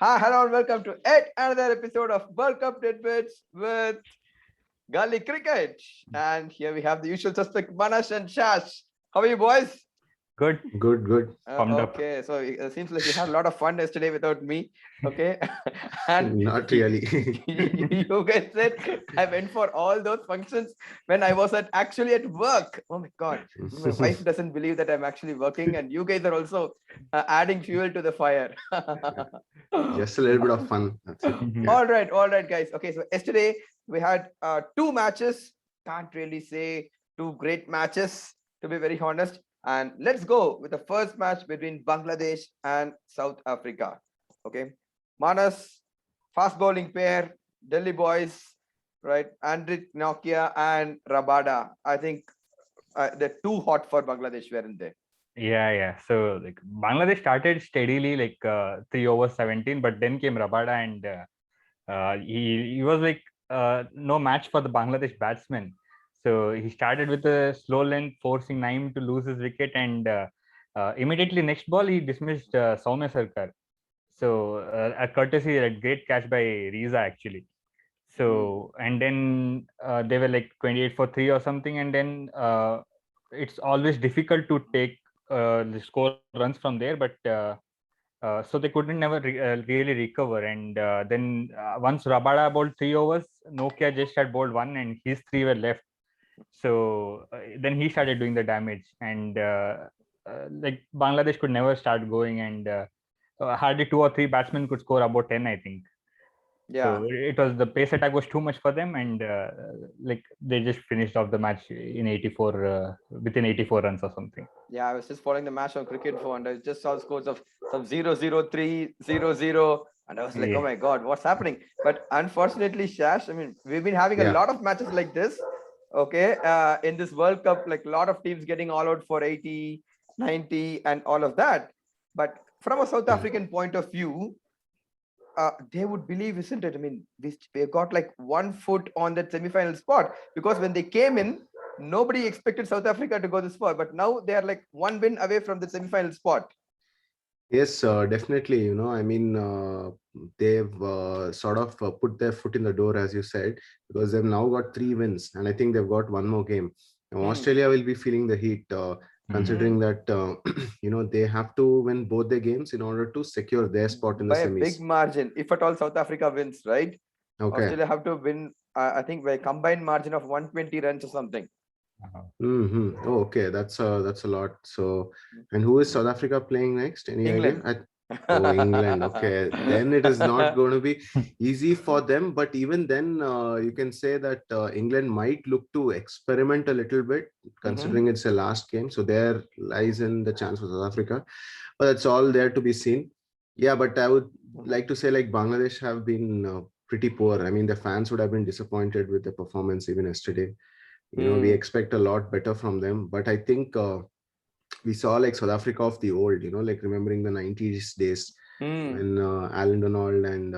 Hi, hello, and welcome to yet another episode of World Cup Titbits with Gully Cricket. And here we have the usual suspect, Manas and Shash. How are you, boys? Good, Good. pumped up. Okay, so it seems like you had a lot of fun yesterday without me. Okay, and Not really. you guys said I went for all those functions when I was actually at work. Oh my god, my wife doesn't believe that I'm actually working, and you guys are also adding fuel to the fire. Just a little bit of fun. That's it. Mhm. Yeah. All right, guys. Okay, so yesterday we had two matches. Can't really say two great matches, to be very honest. And let's go with the first match between Bangladesh and South Africa. Okay, Manas, fast bowling pair, Delhi boys, right? Andrit Nokia and Rabada. I think they're too hot for Bangladesh, weren't they? Yeah. So like Bangladesh started steadily, like 3 overs 17, but then came Rabada and he was like no match for the Bangladesh batsman. So he started with a slow length, forcing Naeem to lose his wicket, and immediately next ball he dismissed Soumya Sarkar. So a courtesy, a great catch by Riza actually. So and then they were like 28 for 3 or something, and then it's always difficult to take the score runs from there, but so they couldn't never really recover. And then once Rabada bowled 3 overs, Nokia just had bowled one, and his three were left. So then he started doing the damage, and like Bangladesh could never start going, and hardly two or three batsmen could score about 10, I think. Yeah. So it was, the pace attack was too much for them, and like they just finished off the match in 84 within 84 runs or something. Yeah, I was just following the match on Cricket Phone, and I just saw scores of some 0-0-3, 0-0, and I was like, oh Yeah. my god, what's happening? But unfortunately, Shash, I mean, we've been having a Yeah. lot of matches like this, okay, in this World Cup, like a lot of teams getting all out for 80, 90, and all of that. But from a South African point of view, they would believe, isn't it? I mean, we got like 1 foot on that semi-final spot, because when they came in, nobody expected South Africa to go this far, but now they are like one win away from the semi-final spot. Yes, definitely. I mean, they've sort of put their foot in the door, as you said, because they've now got 3 wins, and I think they've got one more game. Now, Hmm. Australia will be feeling the heat, Mhm. considering Hmm. that they have to win both their games in order to secure their spot in the By a big semis. margin, if at all South Africa wins, right? Okay. Australia have to win, I think, by a combined margin of 120 runs or something. Oh, okay. That's a lot. So, and who is South Africa playing next? Any idea? England. Oh, England. Okay, then it is not going to be easy for them. But even then, you can say that England might look to experiment a little bit, Mhm. considering it's a last game. So there lies in the chance for South Africa. But that's all there to be seen. Yeah, but I would Mhm. like to say like Bangladesh have been pretty poor. I mean, the fans would have been disappointed with the performance even yesterday. We Hmm. expect a lot better from them, but I think we saw like South Africa of the old, like remembering the 90s days Hmm. when Alan Donald and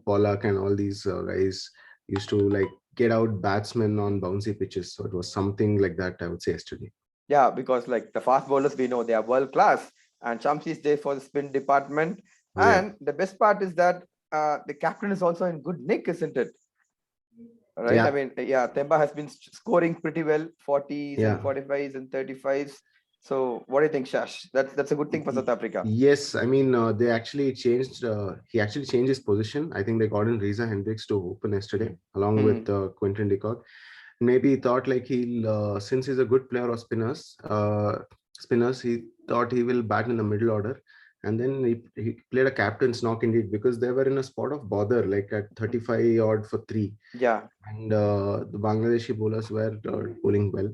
Pollack and all these guys used to like get out batsmen on bouncy pitches. So it was something like that, I would say, yesterday. Yeah, because like the fast bowlers, we know they are world class, and Chamsi is there for the spin department. Yeah. And the best part is that the captain is also in good nick, isn't it? Right? I Yeah. mean, yeah, Temba has been scoring pretty well, 40s and Yeah. 45s and 35s. So, what do you think, Shash? That's a good thing for South Africa. Yes, I mean they actually changed. He actually changed his position. I think they got in Reza Hendricks to open yesterday, along Hmm. with Quentin de Kock. Maybe he thought like he'll, since he's a good player of spinners, he thought he will bat in the middle order, and then he played a captain's knock indeed, because they were in a spot of bother, like at 35 odd for three, Yeah, and the Bangladeshi bowlers were bowling well.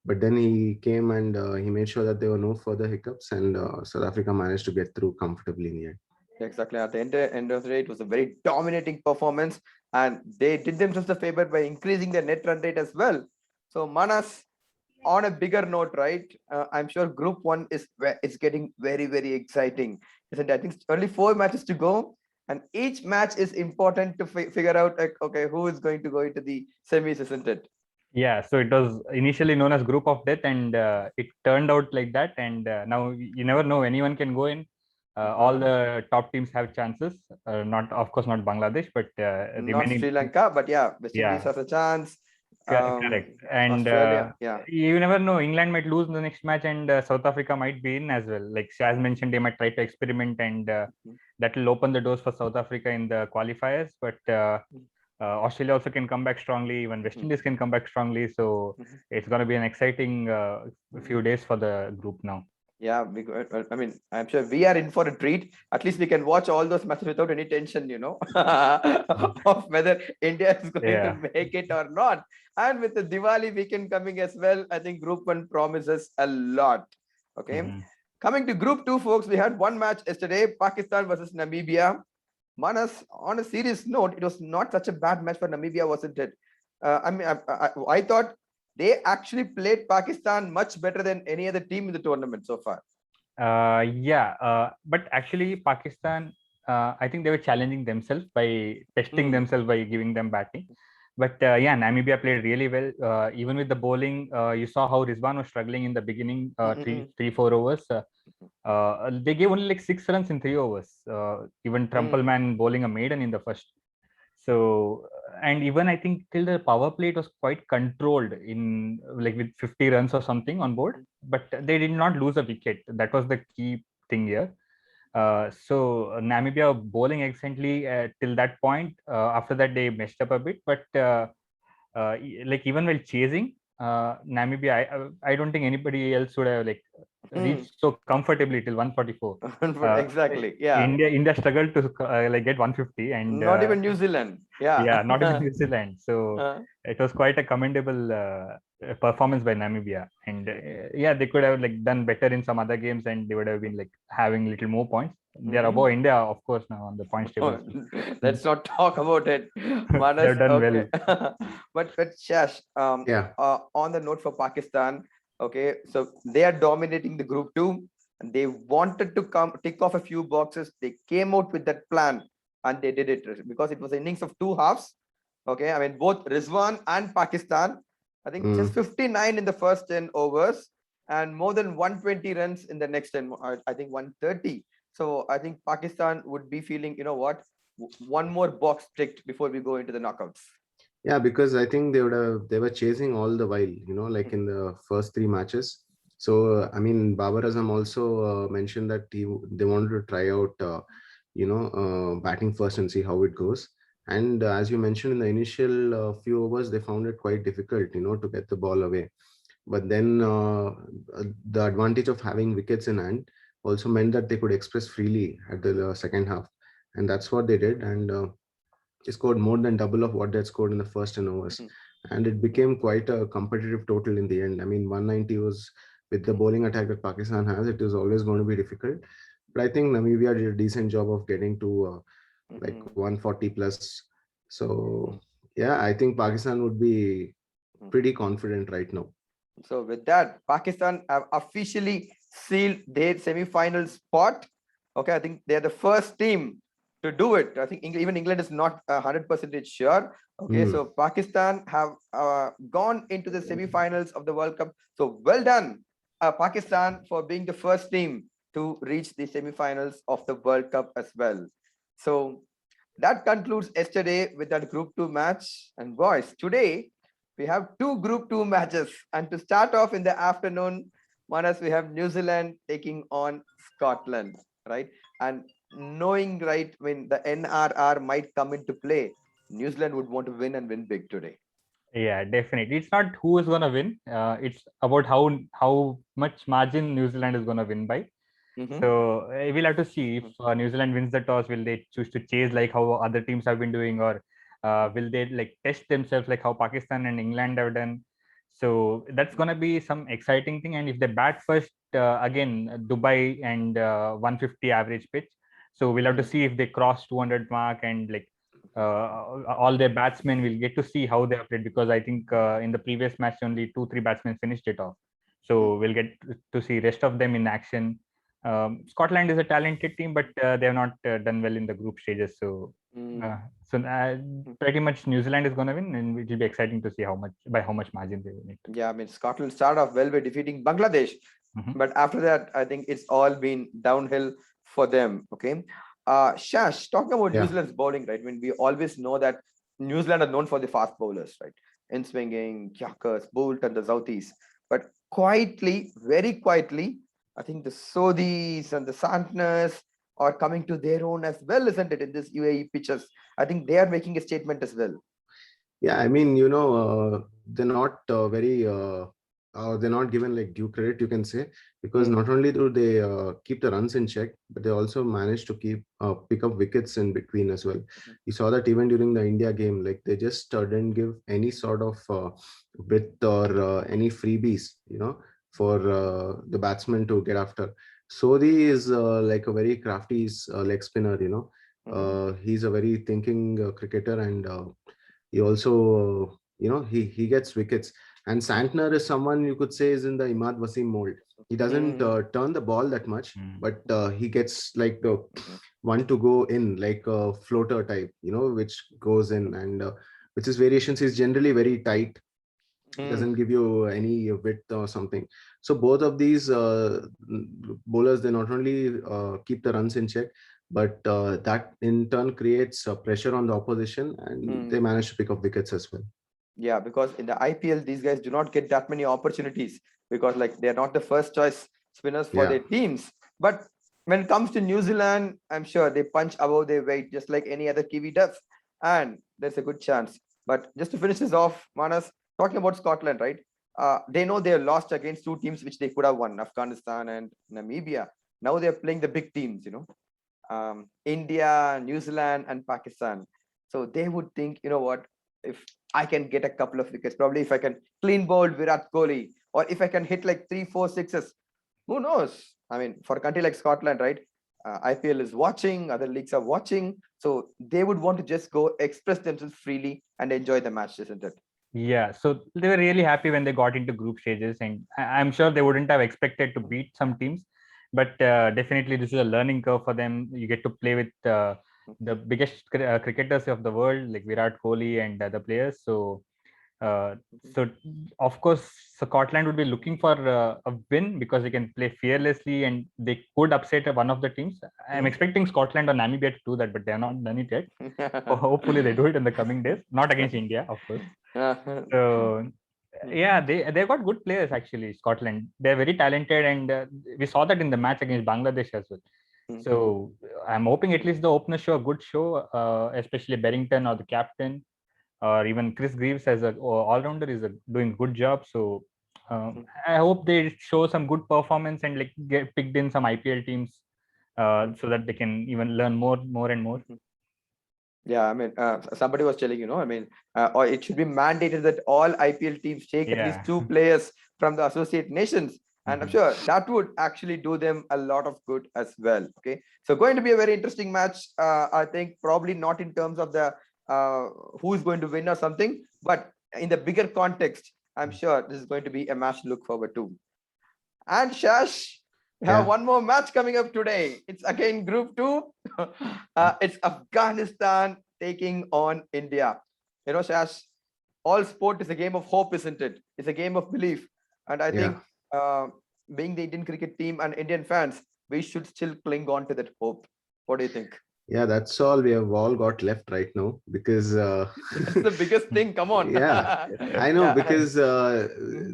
But then he came and he made sure that there were no further hiccups, and South Africa managed to get through comfortably in the end. exactly. At the end of the day, it was a very dominating performance, and they did themselves a favor by increasing their net run rate as well. So, Manas, on a bigger note, right? I'm sure Group One is getting very, very exciting, isn't it? I think only 4 matches to go, and each match is important to figure out, like, okay, who is going to go into the semis, isn't it? Yeah, so it was initially known as Group of Death, and it turned out like that. And now you never know, anyone can go in. All the top teams have chances. Not, of course, not Bangladesh, but Not remaining. Sri Lanka, but yeah, West Indies Yeah, has a chance. correct. And Australia, yeah. you never know. England might lose the next match, and South Africa might be in as well. Like as mentioned, they might try to experiment, and that will open the doors for South Africa in the qualifiers. But Australia also can come back strongly. Even West Indies can come back strongly. So it's going to be an exciting few days for the group now. Yeah, I mean, I'm sure we are in for a treat. At least we can watch all those matches without any tension, of whether India is going to make it or not. And with the Diwali weekend coming as well, I think Group 1 promises a lot. Okay. Coming to Group 2, folks, we had one match yesterday, Pakistan versus Namibia. Manas, on a serious note, it was not such a bad match for Namibia, wasn't it? I thought they actually played Pakistan much better than any other team in the tournament so far. But actually Pakistan, I think they were challenging themselves by testing themselves by giving them batting. But Namibia played really well. Even with the bowling, you saw how Rizwan was struggling in the beginning, 3-4 overs. They gave only like 6 runs in 3 overs. Even Trumpelman bowling a maiden in the first. So, and even I think till the power play it was quite controlled in like with 50 runs or something on board, but they did not lose a wicket. That was the key thing here. So Namibia bowling excellently till that point. After that they messed up a bit, but like even while chasing Namibia, I don't think anybody else would have like reached so comfortably till 144. Exactly. Yeah. India struggled to like get 150, and not even New Zealand. Yeah. not even New Zealand. So it was quite a commendable performance by Namibia, and they could have like done better in some other games, and they would have been like having little more points. They are above India, of course, now on the points table. Let's not talk about it. Manas, They've done well. but Shash, on the note for Pakistan, okay, so they are dominating the Group 2, and they wanted to tick off a few boxes. They came out with that plan, and they did it because it was an innings of 2 halves. Okay, I mean both Rizwan and Pakistan, I think just 59 in the first 10 overs and more than 120 runs in the next 10. I think 130. So I think Pakistan would be feeling, one more box ticked before we go into the knockouts. Yeah, because I think they were chasing all the while, like in the first 3 matches. So I mean, Babar Azam also mentioned that they wanted to try out, batting first and see how it goes. And as you mentioned in the initial few overs, they found it quite difficult, to get the ball away. But then the advantage of having wickets in hand also meant that they could express freely at the second half, and that's what they did. And they scored more than double of what they had scored in the first 10 overs, and it became quite a competitive total in the end. I mean, 190 was, with the bowling attack that Pakistan has, it is always going to be difficult. But I think Namibia did a decent job of getting to like 140 plus. So yeah, I think Pakistan would be pretty confident right now. So with that, Pakistan have officially sealed their semi-final spot. Okay, I think they're the first team to do it. I think even England is not 100% sure. Okay, so Pakistan have gone into the semi-finals of the World Cup. So well done, Pakistan, for being the first team to reach the semi-finals of the World Cup as well. So that concludes yesterday with that Group 2 match. And boys, today we have 2 Group 2 matches. And to start off in the afternoon, Manas, we have New Zealand taking on Scotland, right? And knowing, right, when the NRR might come into play, New Zealand would want to win and win big today. Yeah, definitely. It's not who is going to win. It's about how much margin New Zealand is going to win by. So we'll have to see if New Zealand wins the toss. Will they choose to chase like how other teams have been doing, or will they like test themselves like how Pakistan and England have done? So that's gonna be some exciting thing. And if they bat first, again Dubai and 150 average pitch. So we'll have to see if they cross 200 mark, and like all their batsmen will get to see how they have played, because I think in the previous match only 2-3 batsmen finished it off. So we'll get to see rest of them in action. Scotland is a talented team, but they have not done well in the group stages. So, pretty much New Zealand is going to win, and it will be exciting to see how much margin they win it. Yeah, I mean, Scotland started off well by defeating Bangladesh, but after that, I think it's all been downhill for them. Okay. Shash, talking about New Yeah. Zealand's bowling, right? I mean, we always know that New Zealand are known for the fast bowlers, right? In swinging, Kyakas, Boult, and the Southeast. But quietly, very quietly, I think the Sodhis and the Santners are coming to their own as well, isn't it? In this UAE pitches, I think they are making a statement as well. Yeah, I mean, they're not they're not given like due credit, you can say, because not only do they keep the runs in check, but they also manage to pick up wickets in between as well. You saw that even during the India game, like they just didn't give any sort of width or any freebies, for the batsman to get after. Sodhi is like a very crafty leg spinner, he's a very thinking cricketer, and he also he gets wickets. And Santner is someone you could say is in the Imad Wasim mold. He doesn't turn the ball that much, but he gets like the one to go in, like a floater type, which goes in, and which is variations is generally very tight. It doesn't give you any width or something. So both of these bowlers, they not only keep the runs in check, but that in turn creates pressure on the opposition, and they manage to pick up wickets as well. Yeah, because in the IPL, these guys do not get that many opportunities because like they're not the first choice spinners for their teams. But when it comes to New Zealand, I'm sure they punch above their weight just like any other Kiwi does. And there's a good chance. But just to finish this off, Manas, talking about Scotland, right? They know they're lost against two teams which they could have won, Afghanistan and Namibia. Now they're playing the big teams, India, New Zealand, and Pakistan. So they would think, you know what, if I can get a couple of wickets, probably if I can clean bowl Virat Kohli, or if I can hit like 3, 4 sixes, who knows? I mean, for a country like Scotland, right? IPL is watching, other leagues are watching, so they would want to just go express themselves freely and enjoy the match, isn't it? Yeah, so they were really happy when they got into group stages, and I'm sure they wouldn't have expected to beat some teams, but definitely this is a learning curve for them. You get to play with the biggest cricketers of the world, like Virat Kohli and other players. So of course, Scotland would be looking for a win because they can play fearlessly and they could upset one of the teams. I'm expecting Scotland or Namibia to do that, but they have not done it yet. Hopefully, they do it in the coming days. Not against India, of course. So yeah, they got good players actually. Scotland, they're very talented, and we saw that in the match against Bangladesh as well. So I'm hoping at least the openers show a good show, especially Berrington or the captain, or even Chris Greaves as a all-rounder is doing a good job. So I hope they show some good performance and like get picked in some IPL teams, so that they can even learn more and more. Yeah, I mean, somebody was telling, I mean, or it should be mandated that all IPL teams take at least 2 players from the associate nations. And I'm sure that would actually do them a lot of good as well. Okay. So going to be a very interesting match. I think probably not in terms of the who is going to win or something, but in the bigger context, I'm sure this is going to be a match to look forward to. And Shash, we have one more match coming up today. It's again Group 2. It's Afghanistan taking on India. Shash, all sport is a game of hope, isn't it? It's a game of belief. And I think being the Indian cricket team and Indian fans, we should still cling on to that hope. What do you think? Yeah, that's all we have all got left right now, because that's the biggest thing. Come on. Yeah, I know, because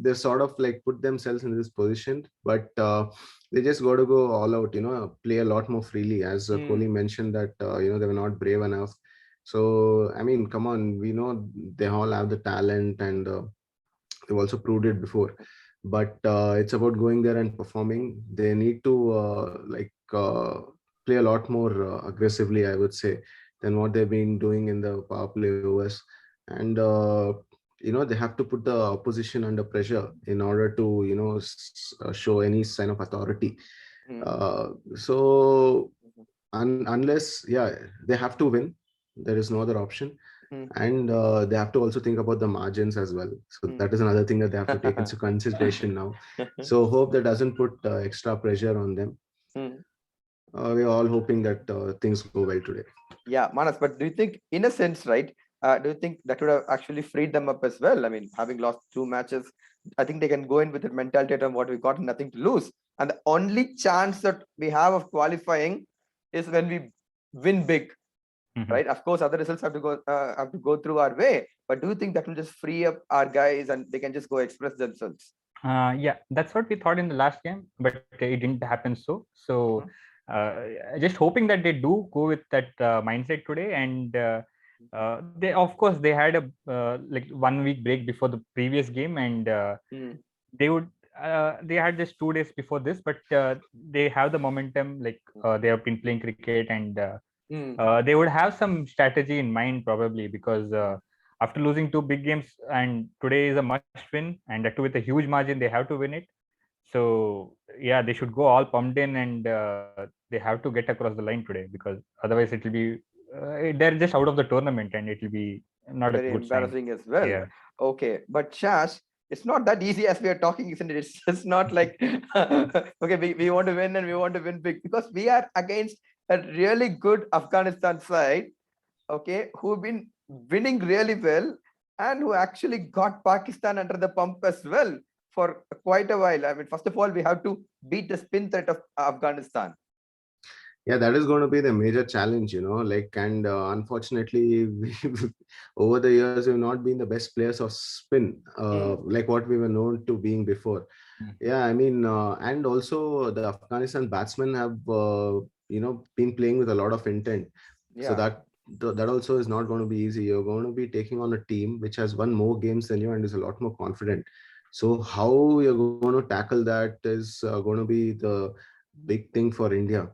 they've sort of like put themselves in this position, but they just got to go all out, play a lot more freely, as Kohli mentioned that they were not brave enough. So I mean, come on, we know they all have the talent, and they've also proved it before, but it's about going there and performing. They need to play a lot more aggressively, I would say, than what they've been doing in the power play overs. And they have to put the opposition under pressure in order to show any sign of authority. So unless they have to win, there is no other option. And they have to also think about the margins as well. So that is another thing that they have to take into consideration now. So hope that doesn't put extra pressure on them. We're all hoping that things go well today. Yeah, Manas, but do you think, in a sense, right, do you think that would have actually freed them up as well? I mean, having lost 2 matches, I think they can go in with the mentality of what we got, nothing to lose. And the only chance that we have of qualifying is when we win big, right? Of course, other results have to go through our way. But do you think that will just free up our guys and they can just go express themselves? Yeah, that's what we thought in the last game, but it didn't happen so. So, just hoping that they do go with that mindset today. And they, of course, they had a like 1 week break before the previous game, and they would. They had just 2 days before this, but they have the momentum. Like they have been playing cricket, and they would have some strategy in mind probably, because after losing 2 big games, and today is a must win, and that too with a huge margin, they have to win it. So yeah, they should go all pumped in, and they have to get across the line today, because otherwise it will be they're just out of the tournament, and it will be not a Very good sign. embarrassing as well. Yeah. Okay, but Shash, it's not that easy as we are talking, isn't it? It's just not like okay, we want to win and we want to win big, because we are against a really good Afghanistan side, okay, who've been winning really well and who actually got Pakistan under the pump as well for quite a while. I mean, first of all, we have to beat the spin threat of Afghanistan. Yeah, that is going to be the major challenge, like, and unfortunately, over the years, we've not been the best players of spin, like what we were known to being before. Yeah, I mean, and also the Afghanistan batsmen have, been playing with a lot of intent. So that also is not going to be easy. You're going to be taking on a team which has won more games than you and is a lot more confident. So how you're going to tackle that is going to be the big thing for India.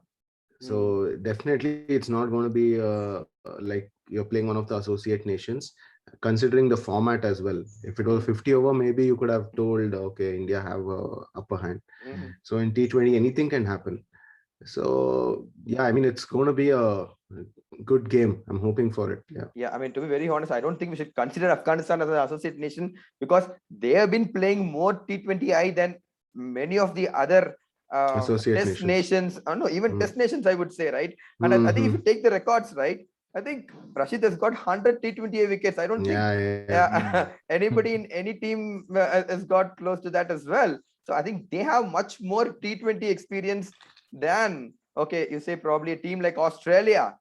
So definitely it's not going to be like you're playing one of the associate nations, considering the format as well. If it was 50 over, maybe you could have told, okay, India have a upper hand. So in T20, anything can happen. So yeah, I mean, it's going to be a good game. I'm hoping for it. Yeah, I mean, to be very honest, I don't think we should consider Afghanistan as an associate nation, because they have been playing more T20I than many of the other associate test nations. No, even test nations, I would say, right? And I think if you take the records, right, I think Rashid has got 100 T20I wickets. I don't think anybody in any team has got close to that as well. So I think they have much more T20 experience than, okay, you say probably a team like Australia,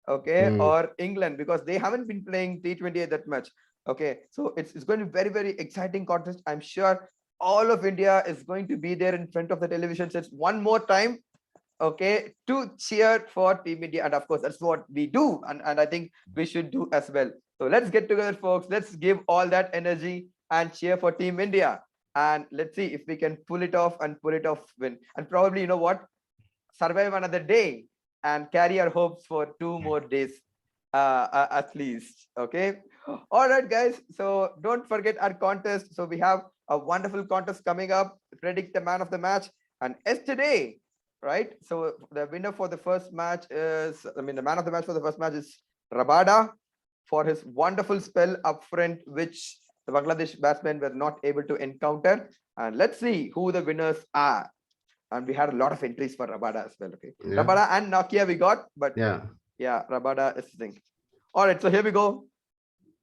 okay, or England, because they haven't been playing T20 that much. Okay, so it's going to be very, very exciting contest. I'm sure all of India is going to be there in front of the television sets one more time, okay, to cheer for Team India. And of course, that's what we do. And I think we should do as well. So let's get together, folks. Let's give all that energy and cheer for Team India. And let's see if we can pull it off and pull it off win. And probably, you know what, survive another day and carry our hopes for 2 more days at least. Okay. All right, guys. So don't forget our contest. So we have a wonderful contest coming up. Predict the man of the match. And yesterday, right? So the winner for the first match is, the man of the match for the first match is Rabada, for his wonderful spell up front, which the Bangladesh batsmen were not able to encounter. And let's see who the winners are. And we had a lot of entries for Rabada as well. Okay, Rabada and Nortje we got, but yeah, Rabada is the thing. All right, so here we go.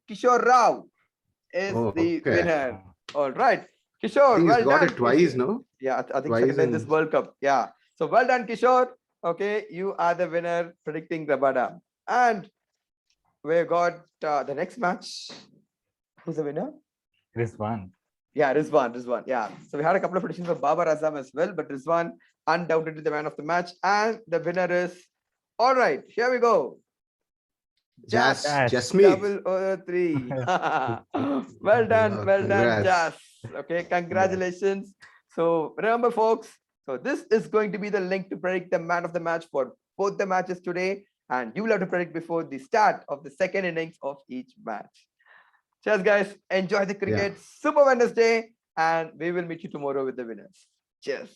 Kishore Rao is the winner. All right, Kishore, well got done. It twice, no? Yeah, I think second in this World Cup. Yeah, so well done, Kishore. Okay, you are the winner predicting Rabada. And we got the next match. Who's the winner? Rizwan. Yeah, Rizwan. Yeah. So we had a couple of predictions for Babar Azam as well, but Rizwan undoubtedly the man of the match. And the winner is, all right, here we go. Just me. 003. Well done, Jas. Okay, congratulations. So remember, folks, so this is going to be the link to predict the man of the match for both the matches today. And you will have to predict before the start of the second innings of each match. Cheers, guys. Enjoy the cricket. Super Wednesday. And we will meet you tomorrow with the winners. Cheers.